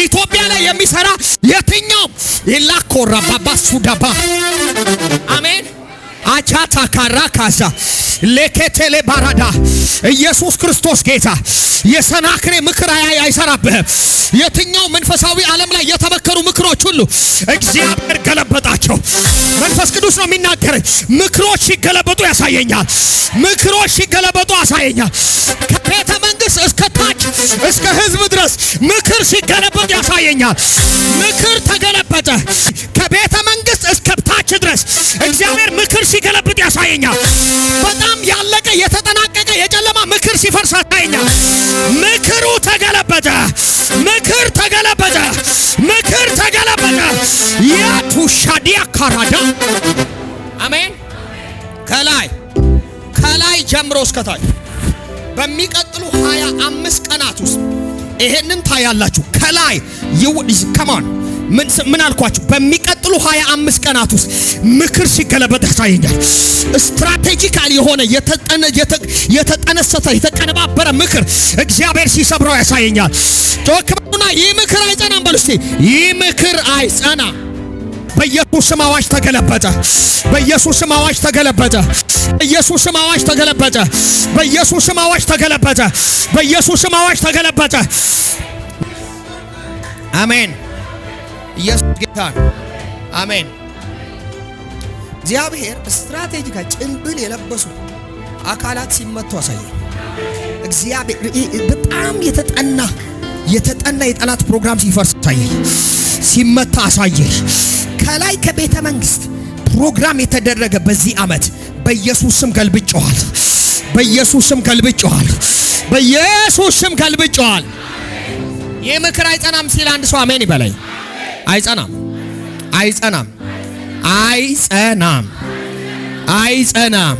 ኢትዮጵያ ላይ የሚሰራ የትኛው ይላኮራ ባባሱ ዳባ አሜን አቻታ ካራካሳ ለከተለ ባራዳ ኢየሱስ ክርስቶስ ጌታ የሰናክሬ ምክር አይሰራብህም። የትኛው መንፈሳዊ ዓለም ላይ የተመከሩ ምክሮች ሁሉ እግዚአብሔር ገለበጣቸው። መንፈስ ቅዱስ ነው የሚናገረኝ። ምክሮች ሲገለበጡ ያሳየኛል። ምክሮች ሲገለበጡ ያሳየኛል። ከቤተ መንግስት እስከ ታች እስከ ህዝብ ድረስ ምክር ሲገለበጥ ያሳየኛል። ምክር ተገለበጠ። ከቤተ መንግስት እስከ ታች ድረስ እግዚአብሔር ምክር ሲገለብጥ ያሳየኛል። በጣም ያለቀ የተጠናቀቀ የጨለማ ምክር ሲፈርስ ያሳየኛል። ምክሩ ተገለበጠ። ምክር ተገለበጠ። ምክር ተገለበጠ። ያቱሻዲያ ካራዳ አሜን። ከላይ ጀምሮ እስከ ታች በሚቀጥሉ 25 ቀናት ውስጥ ይሄንን ታያላችሁ። ከላይ ከማን ምን አልኳችሁ? በሚቀጥሉ 25 ቀናት ውስጥ ምክር ሲገለበጥ ያሳየኛል። ስትራቴጂካል የሆነ የተጠነሰተ የተቀነባበረ ምክር እግዚአብሔር ሲሰብረው ያሳየኛል። ጮክበሉና ይህ ምክር አይጸናም በሉ እስቲ። ይህ ምክር አይጸናም። በኢየሱስ ስም አዋጅ ተገለበጠ። በኢየሱስ ስም አዋጅ ተገለበጠ። በኢየሱስ ስም አዋጅ ተገለበጠ። በኢየሱስ ስም አዋጅ ተገለበጠ። በኢየሱስ ስም አዋጅ ተገለበጠ። አሜን። ኢየሱስ ጌታ ነው። አሜን። እግዚአብሔር ስትራቴጂካል ጭንብል የለበሱ አካላት ሲመቱ አሳየ። እግዚአብሔር በጣም የተጠና የጠላት ፕሮግራም ሲፈርስ አሳየ። ሲመታ አሳየ። ከላይ ከቤተ መንግስት ፕሮግራም የተደረገ በዚህ ዓመት በኢየሱስ ስም ገልብጨዋል። በኢየሱስ ስም ገልብጨዋል። በኢየሱስ ስም ገልብጨዋል። ይህ ምክር አይጸናም ሲል አንድ ሰው አሜን ይበለኝ። አይጸናም። አይጸናም። አይጸናም። አይጸናም።